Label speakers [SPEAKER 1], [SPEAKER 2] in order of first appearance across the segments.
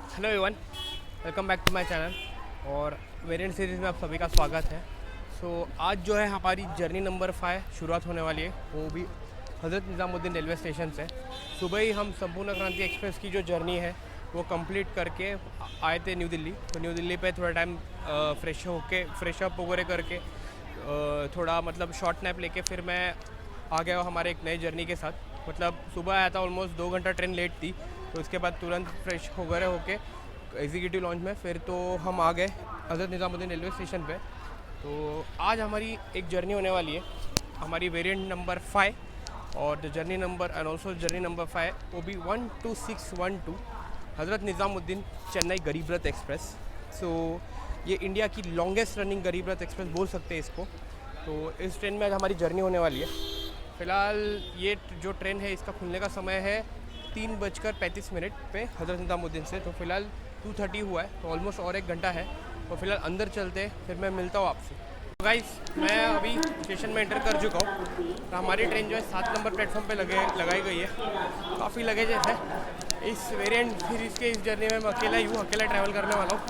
[SPEAKER 1] Hello everyone, welcome back to my channel और variant series में आप सभी का स्वागत है। आज जो है हमारी जर्नी नंबर 5 शुरुआत होने वाली है, वो भी हज़रत निज़ामुद्दीन रेलवे स्टेशन से। सुबह ही हम संपूर्ण क्रांति एक्सप्रेस की जो जर्नी है वो कंप्लीट करके आए थे न्यू दिल्ली। तो न्यू दिल्ली पे थोड़ा टाइम फ्रेश अप वगैरह करके थोड़ा मतलब शॉर्ट नैप लेके फिर मैं आ गया हमारे एक नई जर्नी के साथ। मतलब सुबह आया था, ऑलमोस्ट 2 घंटा ट्रेन लेट थी, तो उसके बाद तुरंत फ्रेश वगैरह होके एग्जीक्यूटिव लॉन्च में फिर तो हम आ गए हज़रत निज़ामुद्दीन रेलवे स्टेशन पे। तो आज हमारी एक जर्नी होने वाली है, हमारी वेरिएंट नंबर 5 और the journey number and also journey number 5 वो भी 12612 हज़रत निज़ामुद्दीन चेन्नई गरीब रथ एक्सप्रेस। ये इंडिया की लॉन्गेस्ट रनिंग गरीब रथ एक्सप्रेस बोल सकते हैं इसको। तो इस ट्रेन में आज हमारी जर्नी होने वाली है। फ़िलहाल ये जो ट्रेन है इसका खुलने का समय है 3:35 पे हज़रत निज़ामुद्दीन से। तो फ़िलहाल 2:30 हुआ है, तो ऑलमोस्ट और 1 घंटा है। तो फ़िलहाल अंदर चलते हैं, फिर मैं मिलता हूँ आपसे। तो गाइस, मैं अभी स्टेशन में एंटर कर चुका हूँ। तो हमारी ट्रेन जो है 7 नंबर प्लेटफॉर्म पे लगाई गई है। काफ़ी लगेजेस है इस वेरिएंट सीरीज़ के। इस जर्नी में मैं अकेला ट्रैवल करने वाला हूँ,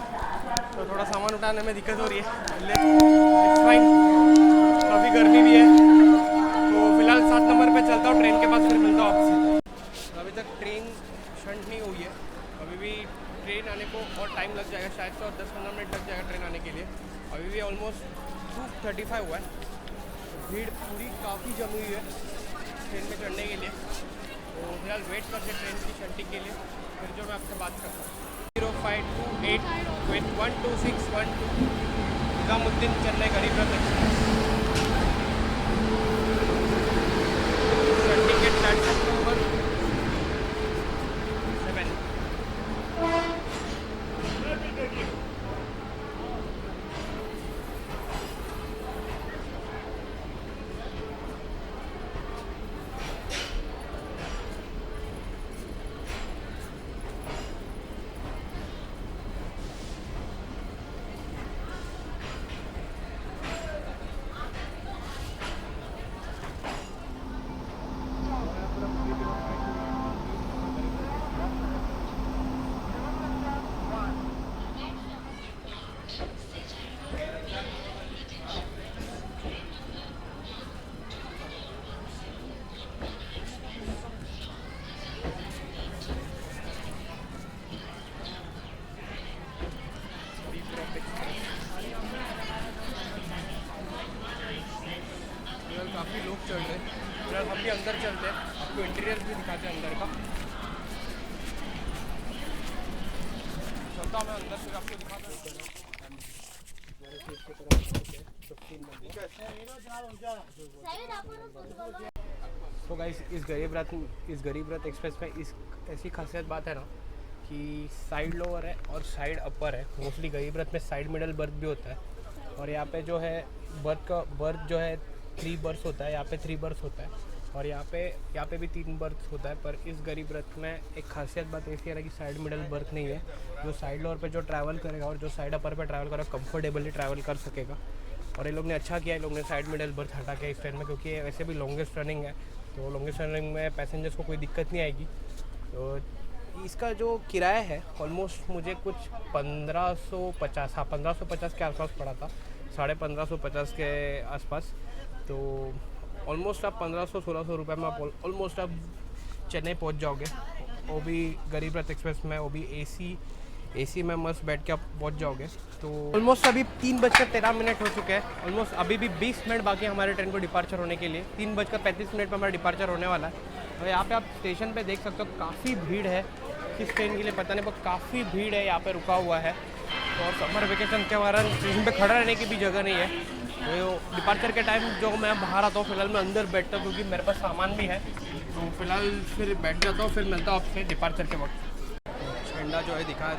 [SPEAKER 1] तो थोड़ा सामान उठाने में दिक्कत हो रही है। इट्स फाइन, काफ़ी गर्मी भी है। तो फिलहाल 7 नंबर पे चलता हूँ ट्रेन के पास, फिर मिलता हूँ आपसे। अभी तक ट्रेन शंट नहीं हुई है, अभी भी ट्रेन आने को और टाइम लग जाएगा, शायद से और 10-15 मिनट लग जाएगा ट्रेन आने के लिए। अभी भी ऑलमोस्ट 2:35 हुआ है। भीड़ पूरी काफ़ी जमी हुई है ट्रेन में चढ़ने के लिए। तो फिलहाल वेट करते ट्रेन की शंटिंग के लिए, फिर जो मैं आपसे बात करता हूँ। 0528 निज़ामुद्दीन चेन्नई गरीब रथ एक्सप्रेस शंटिंग के प्लेटफॉर्म नंबर 7। काफ़ी लोग चल रहे हैं। फिलहाल हम भी अंदर चलते हैं, आपको इंटीरियर भी दिखाते हैं अंदर का। चलता हूँ मैं अंदर, फिर आपको दिखाता हूँ। तो गाइस, इस गरीब रथ एक्सप्रेस में इस ऐसी खासियत बात है ना कि साइड लोअर है और साइड अपर है। मोस्टली गरीब रथ में साइड मिडल बर्थ भी होता है, और यहाँ पे जो है बर्थ जो है 3 बर्थ होता है। यहाँ पे 3 बर्थ होता है, और यहाँ पे भी 3 बर्थ होता है। पर इस गरीब रथ में एक खासियत बात ऐसी है ना कि साइड मिडल बर्थ नहीं है। जो साइड लोअर पे जो ट्रैवल करेगा और जो साइड अपर पे ट्रैवल करेगा कंफर्टेबली ट्रैवल कर सकेगा। और ये लोग ने अच्छा किया, ये लोग ने साइड मिडल बर्थ हटा के इस ट्रेन में, क्योंकि ये वैसे भी लॉन्गेस्ट रनिंग है। तो लॉन्गेस्ट रनिंग में पैसेंजर्स को कोई दिक्कत नहीं आएगी। तो इसका जो किराया है ऑलमोस्ट मुझे कुछ 1550 के आसपास पड़ा था, 1550 के आसपास। तो ऑलमोस्ट आप 1500-1600 रुपये में आप ऑलमोस्ट आप चेन्नई पहुंच जाओगे, वो भी गरीब रथ एक्सप्रेस में, वो भी एसी में मस्त बैठ के आप पहुंच जाओगे। तो ऑलमोस्ट अभी 3:13 हो चुके हैं। ऑलमोस्ट अभी भी 20 मिनट बाकी हमारे ट्रेन को डिपार्चर होने के लिए। 3:35 पर हमारा डिपार्चर होने वाला है। तो यहाँ पे आप स्टेशन पे देख सकते हो काफ़ी भीड़ है। किस ट्रेन के लिए पता नहीं, पर काफ़ी भीड़ है यहाँ पे रुका हुआ है। तो और समर वेकेशन के कारण स्टेशन पे खड़ा रहने की भी जगह नहीं है। तो डिपार्चर के टाइम जो मैं बाहर आता हूँ, फिलहाल मैं अंदर बैठता हूँ क्योंकि मेरे पास सामान भी है। तो फिलहाल फिर बैठ जाता हूँ, फिर मिलता हूँ आपसे डिपार्चर के वक्त। झंडा जो है दिखा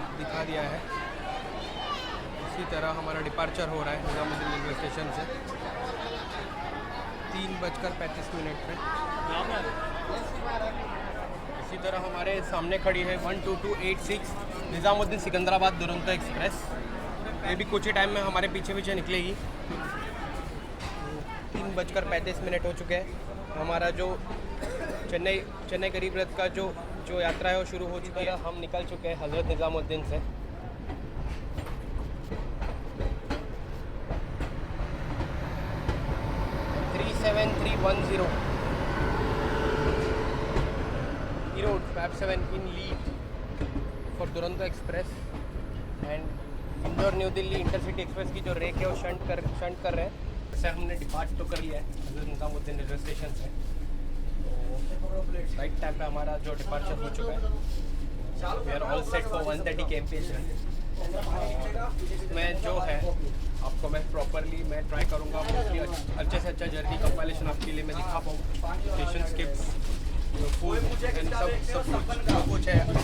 [SPEAKER 1] दिया है। इसी तरह हमारा डिपार्चर हो रहा है निज़ामुद्दीन रेलवे स्टेशन से 3:35 पे। इसी तरह हमारे सामने खड़ी है 12286 निज़ामुद्दीन सिकंदराबाद दुरंतो एक्सप्रेस। ये भी कुछ ही टाइम में हमारे पीछे निकलेगी। 3:35 हो चुके हैं। हमारा जो चेन्नई गरीब रथ का जो जो यात्रा है वो शुरू हो चुकी है। हम निकल चुके हैं हज़रत निज़ामुद्दीन से। road Fab 7 in lead for Duronto express and Indore new Delhi intercity express की जो रेक है वो शंट कर रहे हैं। वैसे हमने डिपार्ट तो कर लिया है हज़रत निज़ामुद्दीन रेलवे स्टेशन से। तो राइट टाइम पे हमारा जो डिपार्चर हो चुका है। We are all set for 130 km। मैं जो है आपको मैं प्रॉपरली मैं ट्राई करूँगा अच्छे से अच्छा जर्नी कंपाइलेशन आपके लिए मैं दिखा पाऊँ। स्टेशन स्किप्स फूड एंड सब कुछ है मैं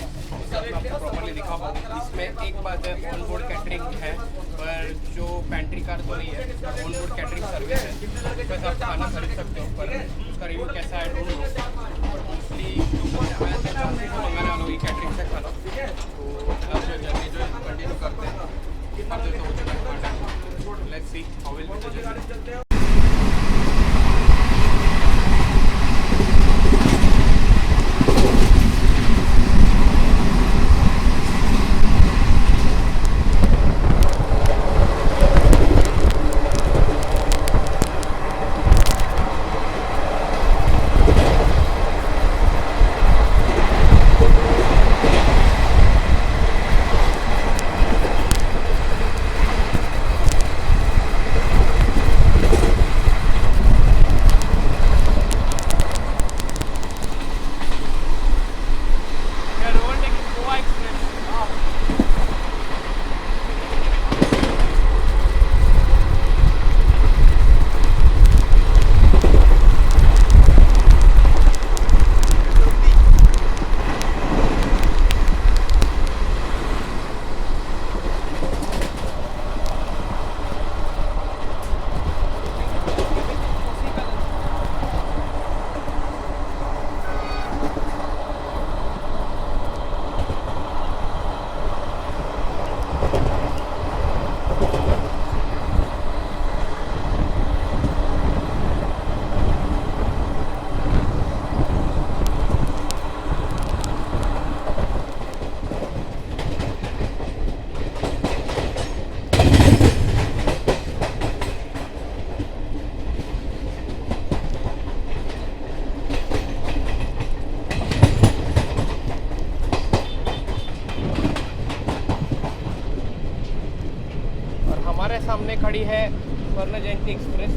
[SPEAKER 1] आपको प्रॉपरली दिखा पाऊँ। इसमें एक बात है ऑन बोर्ड कैटरिंग है पर जो पेंट्री कार तो नहीं है, ऑन बोर्ड कैटरिंग सर्विस है। बस आप खाना खरीद सकते हो पर उसका रिव्यू कैसा है डोंट नो। बट मोस्टली मैं चांसेस से मंगाने वाला हूँ कैटरिंग से खाना। तो जो जर्नी जो कंटिन्यू करते हैं तो हो चुका है। Let's see how will be the journey. सामने खड़ी है स्वर्ण जयंती एक्सप्रेस।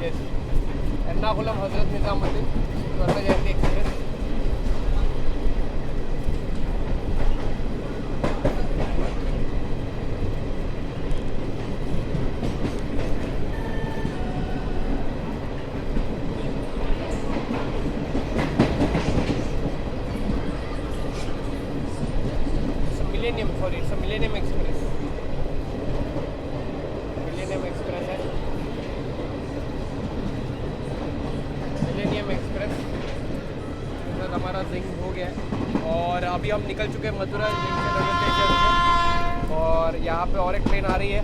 [SPEAKER 1] यस, एर्नाकुलम हज़रत निज़ामुद्दीन स्वर्ण जयंती एक्सप्रेस। मिलेनियम एक्सप्रेस है। मिलेनियम एक्सप्रेस हमारा जिंग हो गया है और अभी हम निकल चुके हैं मथुरा रेलवे स्टेशन से। और यहाँ पे और एक ट्रेन आ रही है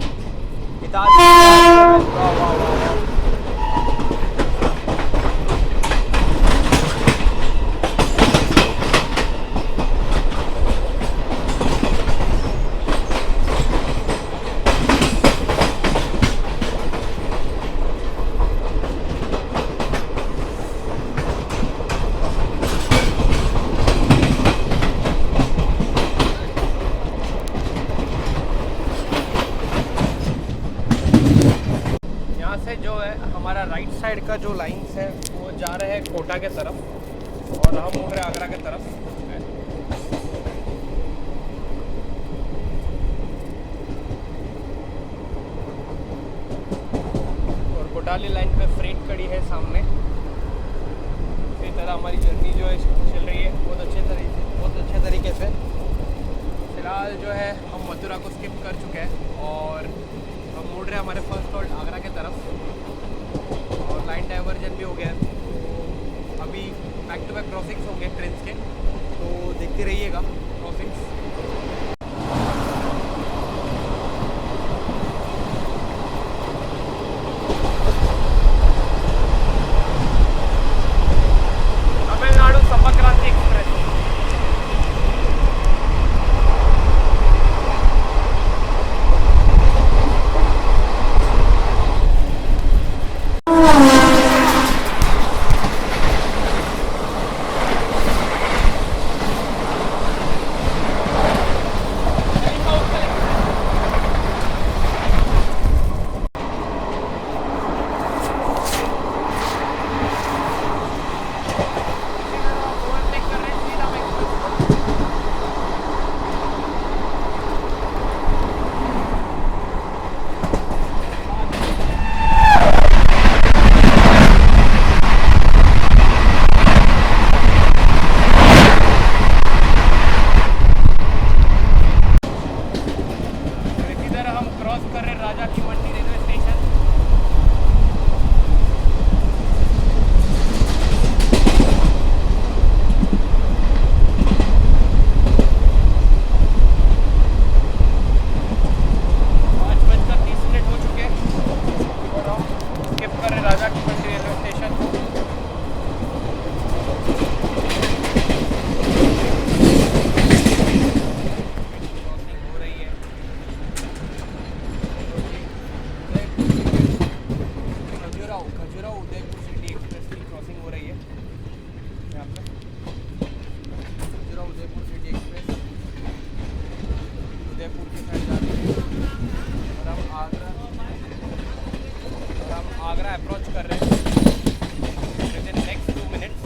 [SPEAKER 1] जो है हमारा राइट साइड का जो लाइन्स है वो जा रहे हैं कोटा के तरफ और हम उड़ रहे हैं आगरा के तरफ। और कोटाली लाइन पे फ्रेट खड़ी है सामने। इसी तरह हमारी जर्नी जो है चल रही है बहुत अच्छे तरीके से। फिलहाल जो है हम मथुरा को स्किप कर चुके हैं और हम मुड़ रहे हैं हमारे फर्स्ट हॉल्ट आगरा के तरफ और लाइन डाइवर्जन भी हो गया है। तो अभी बैक टू बैक क्रॉसिंग्स होंगे ट्रेन के, तो देखते रहिएगा क्रॉसिंग्स। तमिलनाडु संपर्क क्रांति अप्रोच कर रहे हैं विद इन नेक्स्ट 2 मिनट्स।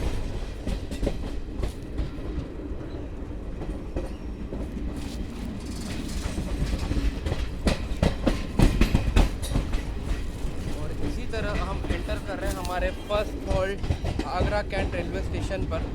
[SPEAKER 1] और इसी तरह हम एंटर कर रहे हैं हमारे first halt Agra Cantt railway station पर।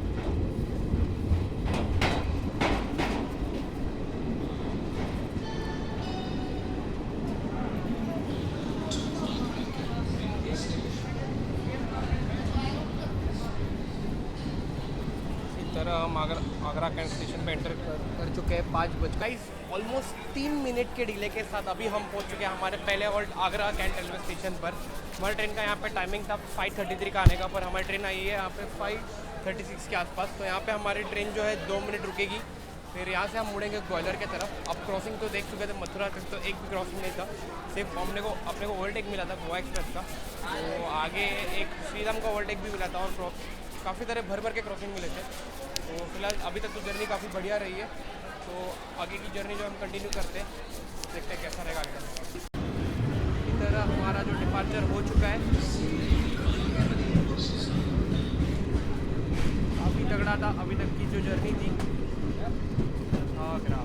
[SPEAKER 1] हम आगरा कैंट स्टेशन पे एंटर कर चुके हैं 5 बज। गाइस ऑलमोस्ट 3 मिनट के डिले के साथ अभी हम पहुंच चुके हैं हमारे पहले halt Agra Cantt railway station पर। हमारी ट्रेन का यहाँ पे टाइमिंग था 5:33 का आने का, पर हमारी ट्रेन आई है यहाँ पे 5:36 के आसपास। तो यहाँ पे हमारी ट्रेन जो है 2 मिनट रुकेगी, फिर यहाँ से हम मुड़ेंगे ग्वालियर की तरफ। अब क्रॉसिंग तो देख चुके थे, मथुरा तक तो एक भी क्रॉसिंग नहीं था, सिर्फ अपने को ओवरटेक मिला था गोवा एक्सप्रेस का। तो आगे एक श्रीराम का ओवरटेक भी मिला था और काफ़ी सारे भर के क्रॉसिंग मिले थे। तो फिलहाल अभी तक तो जर्नी काफ़ी बढ़िया रही है। तो आगे की जर्नी जो हम कंटिन्यू करते हैं, देखते हैं कैसा रहेगा आगे। इसी तरह हमारा जो डिपार्चर हो चुका है, काफ़ी तगड़ा था अभी तक की जो जर्नी थी आगरा।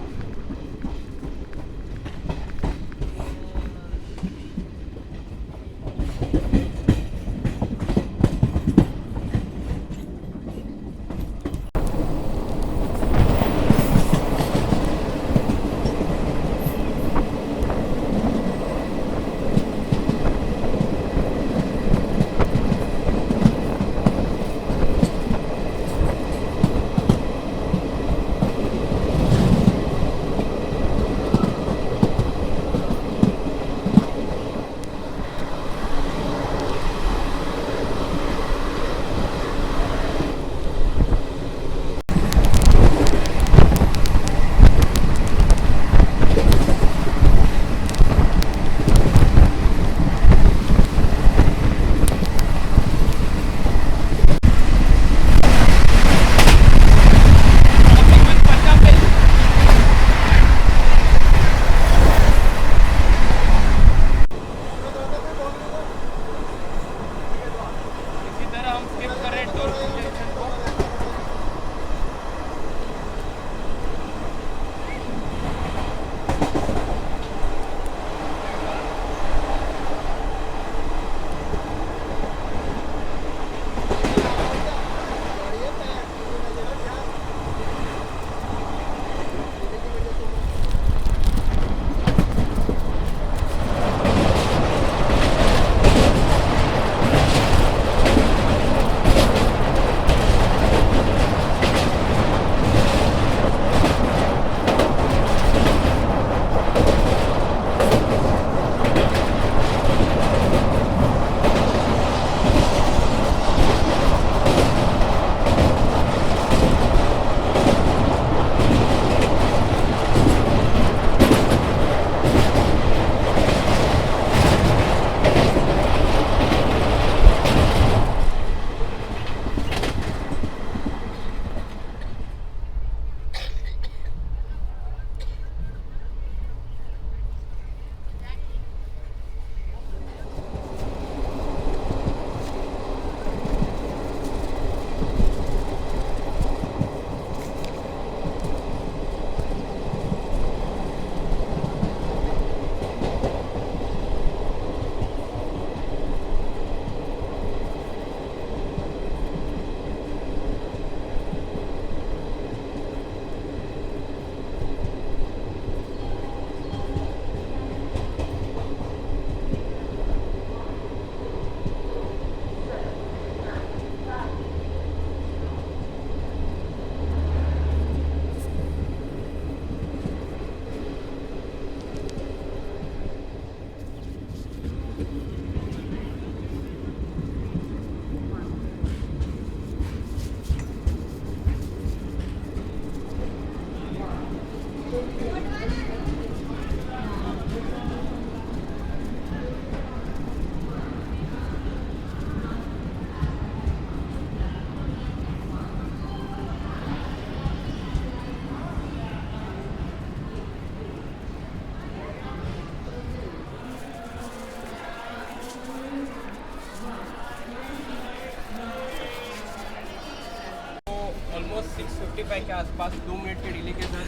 [SPEAKER 1] पास 2 मिनट के डिले के साथ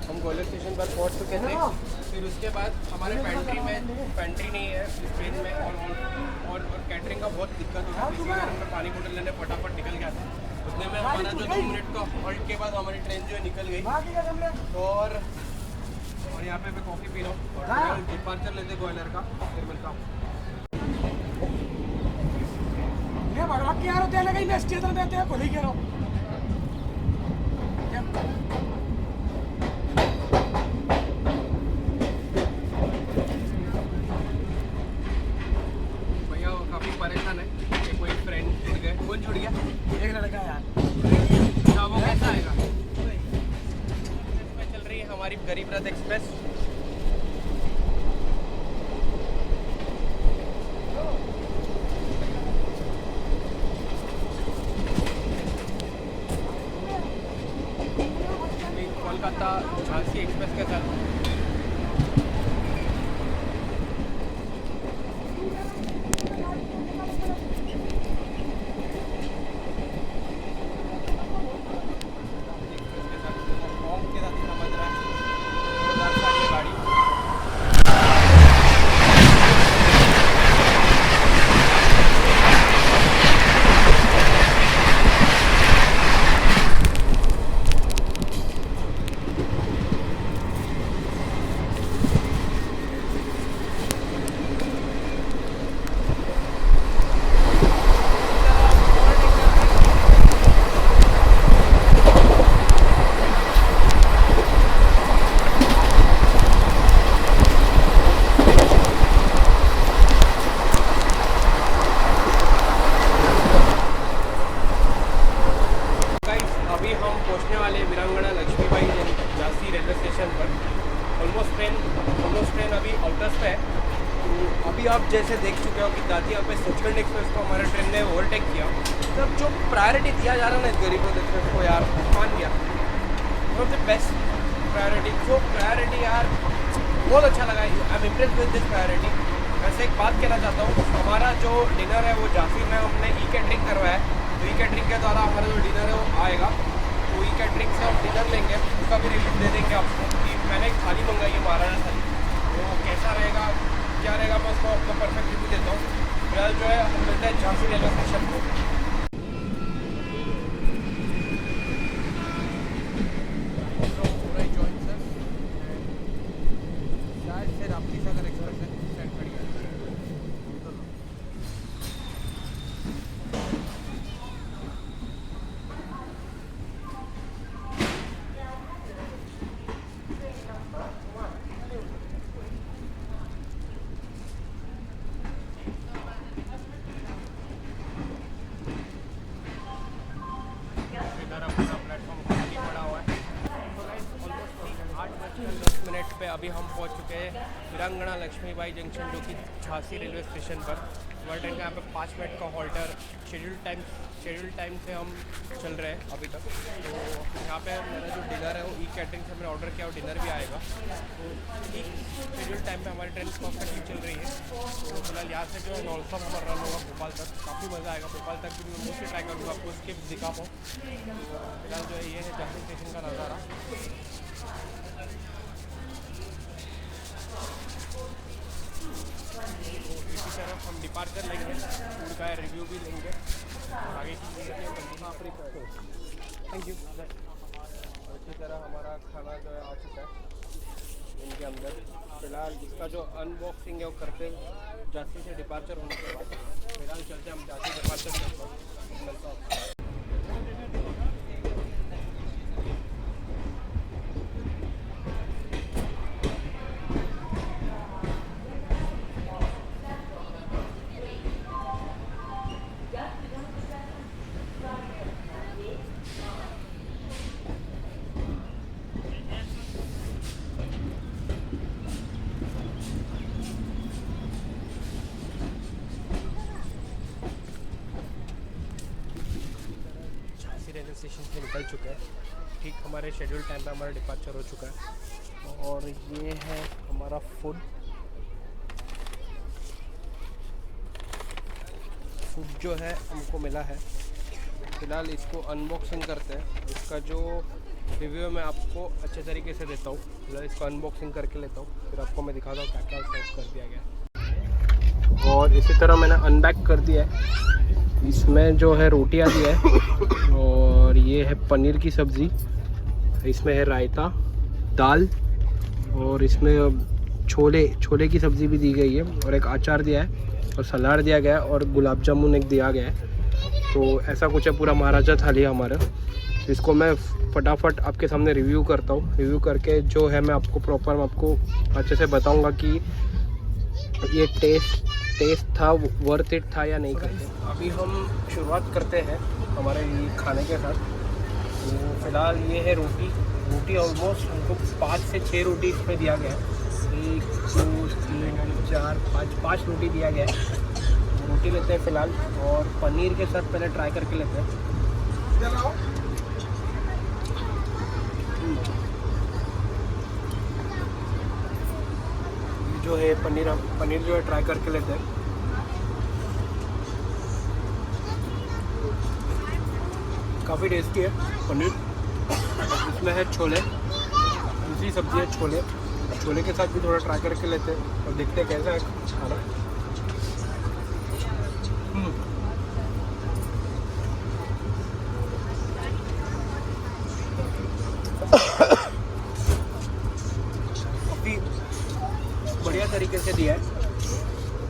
[SPEAKER 1] हम ग्वालियर स्टेशन पर पहुंच चुके थे। फिर उसके बाद हमारे पेंट्री नहीं है इस ट्रेन में और कैटरिंग का बहुत दिक्कत होता है। इसी कारण मैं पानी बोतल लेने फटाफट निकल गया था। उतने में हमारा जो 2 मिनट का हॉल्ट के बाद हमारी ट्रेन जो है निकल गई। और यहाँ पे मैं कॉफ़ी पी रहा हूँ। डिपार्चर लेते ग्वालियर का, फिर मिलता हूँ। भैया वो काफ़ी परेशान है कि कोई फ्रेंड जुड़ गए। कौन जुड़ गया? एक लड़का यार। क्या वो कैसा आएगा? इसमें चल रही है हमारी गरीब रथ एक्सप्रेस। कोलकाता झांसी एक्सप्रेस के साथ समझ रहा है गाड़ी। अभी हम पहुंचने वाले वीरांगना लक्ष्मीबाई झांसी रेलवे स्टेशन पर। ऑलमोस्ट ट्रेन अभी आउटर्स पे है। तो अभी आप जैसे देख चुके हो कि जाती यहाँ पे सचखंड एक्सप्रेस को हमारे ट्रेन ने ओवरटेक किया। तब जो प्रायोरिटी दिया जा रहा है ना गरीब रथ एक्सप्रेस को यार, मान गया one of the best priority. जो प्रायोरिटी यार बहुत अच्छा लगा। I am impressed with this priority. वैसे एक बात कहना चाहता हूँ, हमारा जो डिनर है वो झांसी में हमने ई कैटरिंग करवाया है। तो ई कैटरिंग के द्वारा हमारा जो डिनर है वो आएगा। तो ई कैटरिंग से हम डिनर लेंगे, उसका भी रिव्यू दे देंगे आपको कि मैंने एक थाली मंगाई है महाराणा थाली, तो कैसा रहेगा क्या रहेगा मैं उसको आपको परफेक्ट रिव्यू देता हूँ। फिलहाल जो है हम मिलते हैं झांसी रेलवे स्टेशन को। शायद से राप्ती सागर एक्सप्रेस है स्टैंड खड़ी है। पे अभी हम पहुंच चुके हैं वीरांगना लक्ष्मीबाई जंक्शन, जो कि झांसी रेलवे स्टेशन पर। हमारे ट्रेन का यहाँ पे 5 मिनट का हॉल्टर शेड्यूल टाइम से हम चल रहे हैं अभी तक। तो यहाँ पे मेरा जो डिनर है वो ई कैटरिंग से मैंने ऑर्डर किया और डिनर भी आएगा। तो ठीक शेड्यूल टाइम पे हमारी ट्रेन परफेक्टली चल रही है। तो फिलहाल यहाँ से जो है नॉन स्टॉप हमारा रन होगा भोपाल तक। काफ़ी मज़ा आएगा। भोपाल तक भी मैं मोस्टली ट्राई करूँगा आपको उसके दिखा पाऊँ। फिलहाल जो है ये है झांसी स्टेशन का नज़ारा। इसी तरफ हम डिपार्चर लेंगे, फूड का रिव्यू भी लेंगे और आगे की चीज़ें थैंक यू। और इसी तरह हमारा खाना जो है आ चुका है इनके अंदर। फिलहाल इसका जो अनबॉक्सिंग है वो करते झांसी से डिपार्चर होने के बाद। फिलहाल चलते हम झांसी डिपार्चर मिलता हूँ। रेलवे स्टेशन से निकल चुके हैं। ठीक हमारे शेड्यूल टाइम पे हमारा डिपार्चर हो चुका है। और ये है हमारा फूड जो है हमको मिला है। फ़िलहाल इसको अनबॉक्सिंग करते हैं। इसका जो रिव्यू मैं आपको अच्छे तरीके से देता हूँ। मतलब इसको अनबॉक्सिंग करके लेता हूँ, फिर आपको मैं दिखाता हूँ क्या क्या सर्व कर दिया गया। और इसी तरह मैंने अनबैक कर दिया है। इसमें जो है रोटियाँ दी है और ये है पनीर की सब्ज़ी, इसमें है रायता, दाल और इसमें छोले की सब्ज़ी भी दी गई है और एक अचार दिया है और सलाद दिया गया है और गुलाब जामुन एक दिया गया है। तो ऐसा कुछ है पूरा महाराजा थाली हमारा। इसको मैं फटाफट आपके सामने रिव्यू करता हूँ। रिव्यू करके जो है मैं आपको प्रॉपर आपको अच्छे से बताऊँगा कि ये टेस्ट था, वर्थ इट था या नहीं करके। अभी हम शुरुआत करते हैं हमारे खाने के साथ। तो फिलहाल ये है रोटी ऑलमोस्ट हमको 5 से 6 रोटी इसमें दिया गया है। 1 2 3 4 5 रोटी दिया गया है। रोटी लेते हैं फ़िलहाल और पनीर के साथ पहले ट्राई करके लेते हैं। जो है पनीर जो है ट्राई करके लेते हैं। काफ़ी टेस्टी है पनीर। इसमें है छोले, दूसरी सब्ज़ी है छोले के साथ भी थोड़ा ट्राई करके लेते हैं और देखते हैं कैसा है खाना। काफ़ी बढ़िया तरीके से दिया है।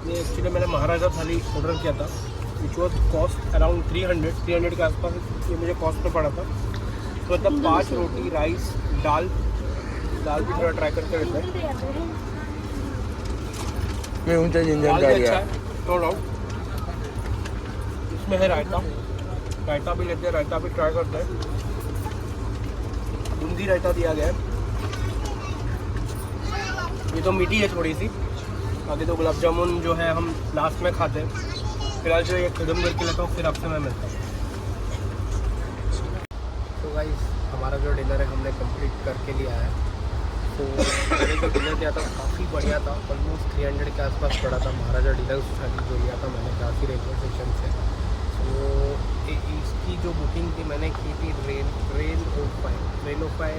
[SPEAKER 1] ये एक्चुअली मैंने महाराजा थाली ऑर्डर किया था, विच वॉज कॉस्ट अराउंड 300 के आसपास ये मुझे कॉस्ट में पड़ा था। तो मतलब 5 रोटी, राइस, दाल भी थोड़ा ट्राई करके लेते हैं। अच्छा है नो डाउट। इसमें है रायता भी लेते हैं, रायता भी ट्राई करते हैं। बूंदी रायता दिया गया है। ये तो मीठी है थोड़ी सी, बाकी तो गुलाब जामुन जो है हम लास्ट में खाते हैं। फिलहाल जो ये खत्म करके लेता हूँ, फिर आपसे मैं मिलता हूँ। तो गाइस हमारा जो डिनर है हमने कंप्लीट करके लिया है। तो मैंने जो डिनर किया था काफ़ी बढ़िया था, ऑलमोस्ट 300 के आसपास पड़ा था। महाराजा डिलक्स थाली जो लिया था मैंने झांसी रेलवे स्टेशन से। तो इसकी जो बुकिंग थी मैंने की थी रेनोफाई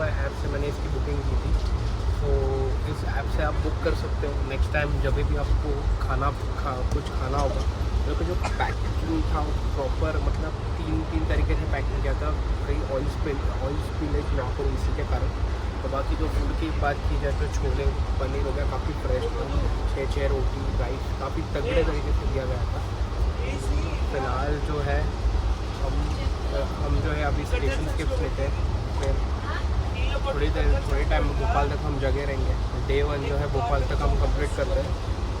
[SPEAKER 1] ऐप से मैंने इसकी बुकिंग की थी। तो इस ऐप से आप बुक कर सकते हो। नेक्स्ट टाइम जब भी आपको कुछ खाना होगा, तो जो पैकिंग था प्रॉपर मतलब तीन तरीके से पैकिंग किया था। कहीं ऑयल स्पिलेज ना हो इसी के कारण। तो बाकी जो फूड की बात की जाए तो छोले पनीर हो गया काफ़ी फ्रेश, 6 रोटी, राइस काफ़ी तगड़े तरीके से दिया गया था। फिलहाल जो है हम जो है अभी स्टेशन स्किप्स लेते हैं, फिर थोड़ी टाइम भोपाल तक हम जगह रहेंगे। डे 1 जो है भोपाल तक हम कंप्लीट करते हैं।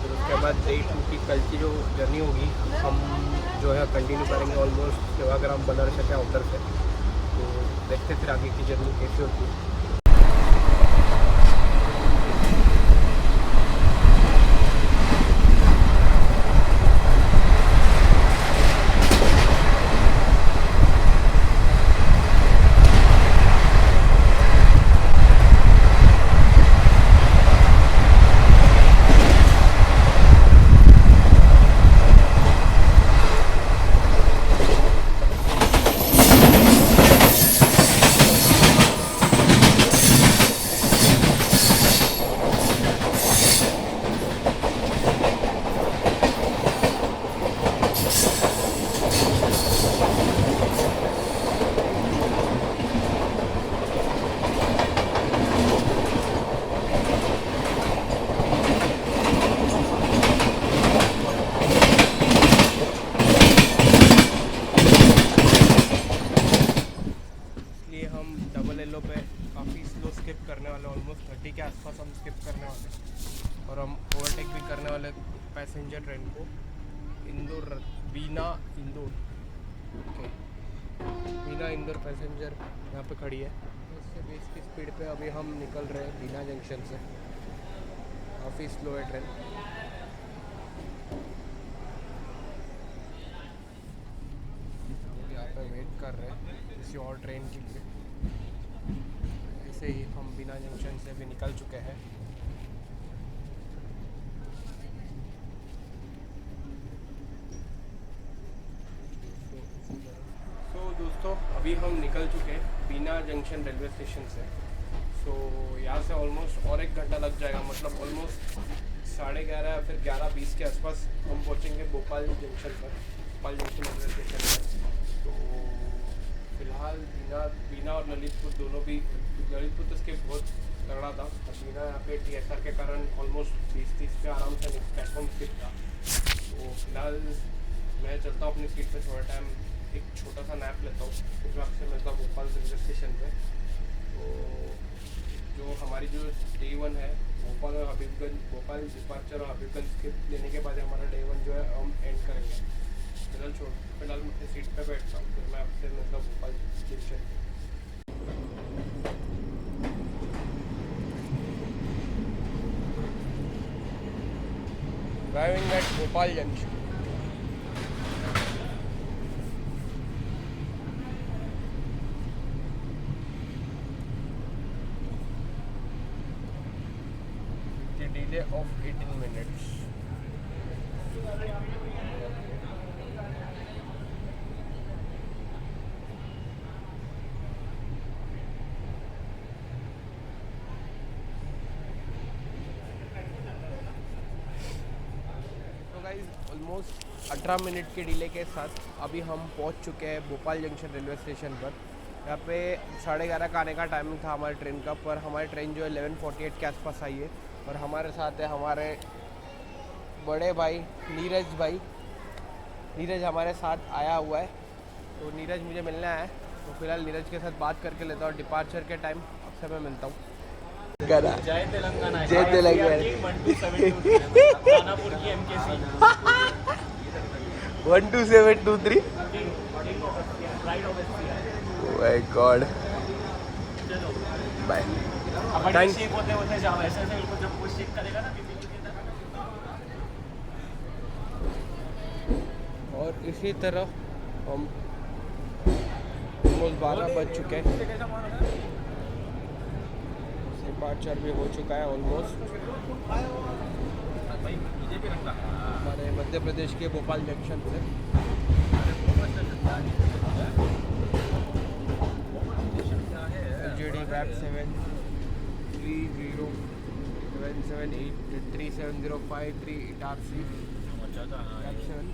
[SPEAKER 1] फिर उसके बाद डे 2 की कल की जो जर्नी होगी हम जो है कंटिन्यू करेंगे ऑलमोस्ट सेवाग्राम बनारस के आउटर से। तो देखते फिर आगे की जर्नी कैसी होती है। ऑलमोस्ट 30 के आसपास हम स्किप करने वाले और हम ओवरटेक भी करने वाले पैसेंजर ट्रेन को। बीना इंदौर पैसेंजर यहाँ पे खड़ी है। इससे 20 की स्पीड पे अभी हम निकल रहे हैं बीना जंक्शन से। काफ़ी स्लो है ट्रेन। यहाँ पे वेट कर रहे हैं किसी और ट्रेन के लिए। ऐसे ही हम बीना जंक्शन से भी निकल चुके हैं। तो दोस्तों अभी हम निकल चुके हैं बीना जंक्शन रेलवे स्टेशन से। सो यहाँ से ऑलमोस्ट और 1 घंटा लग जाएगा, मतलब ऑलमोस्ट 11:30 या फिर 11:20 के आसपास हम पहुँचेंगे भोपाल जंक्शन पर, भोपाल जंक्शन रेलवे स्टेशन पर। तो फिलहाल बीना और ललितपुर दोनों भी, ललितपुर तो इसके बहुत तगड़ा था, और बीना यहाँ पे TSR के कारण ऑलमोस्ट 20-30 पे आराम से प्लेटफॉर्म स्किप था। तो फिलहाल मैं चलता हूँ अपनी सीट पे, थोड़ा टाइम एक छोटा सा नैप लेता हूँ, फिर मैं आपसे मिलता हूँ भोपाल रेलवे स्टेशन पे। तो जो हमारी जो Day 1 है भोपाल और हबीबगंज, भोपाल डिपार्चर और हबीबगंज के लेने के बाद हमारा Day 1 जो है हम एंड करेंगे। फिलहाल मैं अपनी सीट पे बैठता हूँ, फिर मैं आपसे मिलता हूँ भोपाल जंक्शन पे। Driving eight Bhopal junction. Delay of 18 minutes. तो गाइस ऑलमोस्ट 18 मिनट के डिले के साथ अभी हम पहुंच चुके हैं भोपाल जंक्शन रेलवे स्टेशन पर। यहाँ पे 11:30 का आने का टाइमिंग था हमारी ट्रेन का, पर हमारी ट्रेन जो है 11:48 के आसपास आई है। और हमारे साथ है हमारे बड़े भाई नीरज भाई। नीरज हमारे साथ आया हुआ है, तो नीरज मुझे मिलने आया है। तो फिलहाल नीरज के साथ बात करके लेता हूँ, डिपार्चर के टाइम आपसे मैं मिलता हूँ।
[SPEAKER 2] जय तेलंगाना,
[SPEAKER 1] जय तेलंगाना।
[SPEAKER 2] 1272 दानापुर की MKC
[SPEAKER 1] 12723
[SPEAKER 2] ride of
[SPEAKER 1] oh my god. Bye.
[SPEAKER 2] अपन
[SPEAKER 1] Thanks.
[SPEAKER 2] शेक होते जाओ, ऐसे ऐसे बिल्कुल जब वो शेक करेगा ना
[SPEAKER 1] और इसी तरह हम ऑलमोस्ट 12 बज चुके हैं, डिपार्चर भी हो चुका है ऑलमोस्ट हमारे मध्य प्रदेश के भोपाल जंक्शन से। LGD WAP 73077837053 Itarsi WAP 7।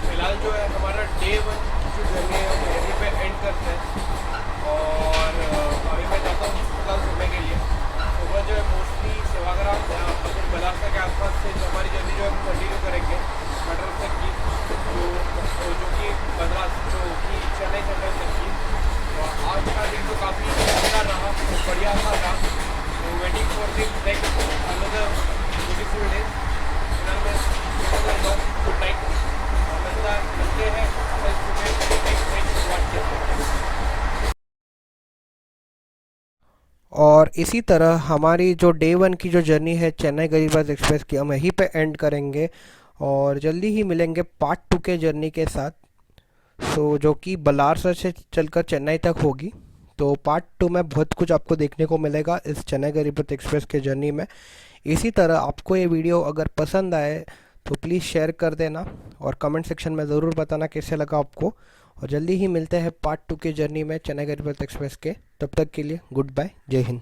[SPEAKER 1] फिलहाल जो है हमारा Day 1 जो जर्नी है हम यहीं पे एंड करते हैं। और अभी मैं जाता हूँ अस्पताल सुबह के लिए। सुबह जो है मोस्टली सेवाग्राम अपन बलासा के आसपास से जो हमारी जर्नी जो है हम कंटिन्यू करेंगे कटरा तक की, जो कि मद्रास, जो कि चेन्नई सेंट्रल तक की। और आज का दिन तो काफ़ी अच्छा रहा, बढ़िया सा रहा। तो waiting for the next another beautiful day. फिलहाल मैं गुड नाइट, मिलते हैं कल सुबह नेक्स्ट व्हाट्सएप। और इसी तरह हमारी जो Day 1 की जो जर्नी है चेन्नई गरीबरथ एक्सप्रेस की, हम यहीं पे एंड करेंगे और जल्दी ही मिलेंगे पार्ट 2 के जर्नी के साथ, जो कि बलारसा से चलकर चेन्नई तक होगी। तो पार्ट 2 में बहुत कुछ आपको देखने को मिलेगा इस चेन्नई गरीबरथ एक्सप्रेस के जर्नी में। इसी तरह आपको ये वीडियो अगर पसंद आए तो प्लीज़ शेयर कर देना और कमेंट सेक्शन में ज़रूर बताना कैसे लगा आपको। और जल्दी ही मिलते हैं पार्ट 2 के जर्नी में चेन्नई गरीबरथ एक्सप्रेस के। तब तक के लिए गुड बाय, जय हिंद।